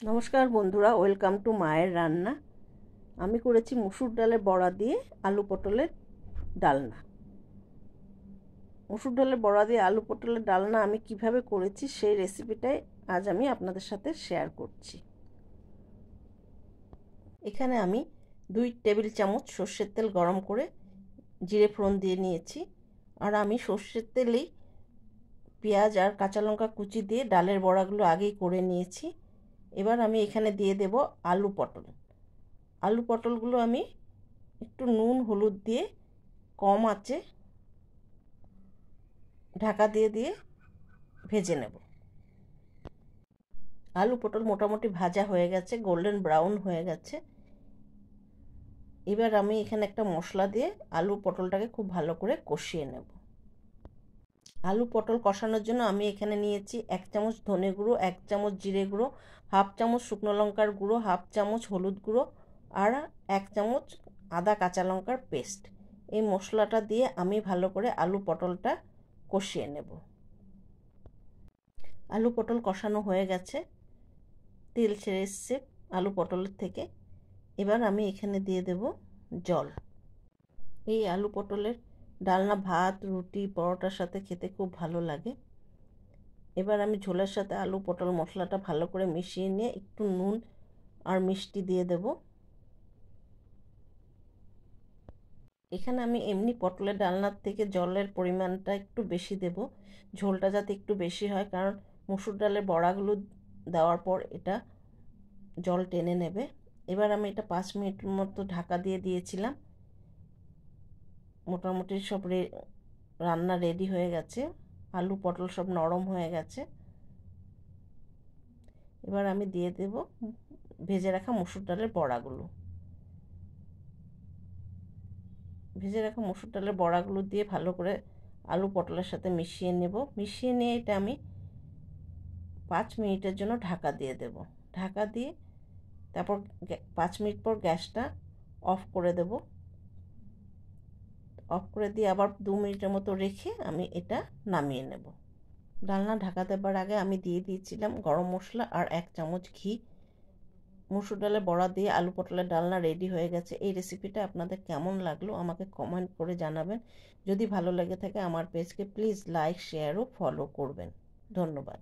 নমস্কার বন্ধুরা, welcome to মায়ের রান্না। আমি করেছি মুসুর ডালের বড়া দিয়ে আলু পটলের ডালনা। মুসুর ডালের বড়া দিয়ে আলু পটলের ডালনা আমি কিভাবে করেছি সেই রেসিপিটাই আজ আমি আপনাদের সাথে শেয়ার করছি। এখানে আমি 2 টেবিল চামচ সর্ষের তেল গরম করে জিরে ফোড়ন দিয়ে নিয়েছি। আর আমি সর্ষের তেলেই পেঁয়াজ আর কাঁচা লঙ্কা কুচি দিয়ে ডালের বড়াগুলো আগেই করে নিয়েছি। এবার আমি এখানে দিয়ে দেব আলু পটলগুলো আমি একটু নুন হলুদ দিয়ে কম আঁচে ঢাকা দিয়ে দিয়ে ভেজে নেব। আলু পটল মোটামুটি ভাজা হয়ে গেছে, গোল্ডেন ব্রাউন হয়ে গেছে। এবার আমি এখানে একটা মশলা দিয়ে আলু পটলটাকে খুব ভালো করে কষিয়ে নেব। আলু পটল কষানোর জন্য আমি এখানে নিয়েছি 1 চামচ ধনে গুঁড়ো, 1 চামচ জিরে গুঁড়ো, হাফ চামচ শুকনো লঙ্কার গুঁড়ো, হাফ চামচ হলুদ গুঁড়ো আর 1 চামচ আদা কাঁচা লঙ্কার পেস্ট। এই মশলাটা দিয়ে আমি ভালো করে আলু পটলটা কষিয়ে নেব। আলু পটল কষানো হয়ে গেছে, তেল ছেড়ে এসছে আলু পটলের থেকে। এবার আমি এখানে দিয়ে দেব জল। এই আলু পটলের ডালনা ভাত, রুটি, পরোটার সাথে খেতে খুব ভালো লাগে। এবার আমি ঝোলের সাথে আলু পটল মশলাটা ভালো করে মিশিয়ে নিয়ে একটু নুন আর মিষ্টি দিয়ে দেব। এখানে আমি এমনি পটলের ডালনার থেকে জলের পরিমাণটা একটু বেশি দেব, ঝোলটা যাতে একটু বেশি হয়, কারণ মসুর ডালের বড়াগুলো দেওয়ার পর এটা জল টেনে নেবে। এবার আমি এটা 5 মিনিট মতো ঢাকা দিয়ে দিয়েছিলাম। মোটামুটি সব রান্না রেডি হয়ে গেছে, আলু পটল সব নরম হয়ে গেছে। এবার আমি দিয়ে দেব ভেজে রাখা মসুর ডালের বড়াগুলো। ভেজে রাখা মসুর ডালের বড়াগুলো দিয়ে ভালো করে আলু পটলের সাথে মিশিয়ে নেব। মিশিয়ে নিয়ে এটা আমি 5 মিনিটের জন্য ঢাকা দিয়ে দেব। ঢাকা দিয়ে তারপর 5 মিনিট পর গ্যাসটা অফ করে দেব। অফ করে দিয়ে আবার 2 মিনিটের মতো রেখে আমি এটা নামিয়ে নেব। ডালনা ঢাকা দেবার আগে আমি দিয়ে দিয়েছিলাম গরম মশলা আর 1 চামচ ঘি। মুসুর ডালের বড়া দিয়ে আলু পটলের ডালনা রেডি হয়ে গেছে। এই রেসিপিটা আপনাদের কেমন লাগলো আমাকে কমেন্ট করে জানাবেন। যদি ভালো লেগে থাকে আমার পেজকে প্লিজ লাইক, শেয়ার ও ফলো করবেন। ধন্যবাদ।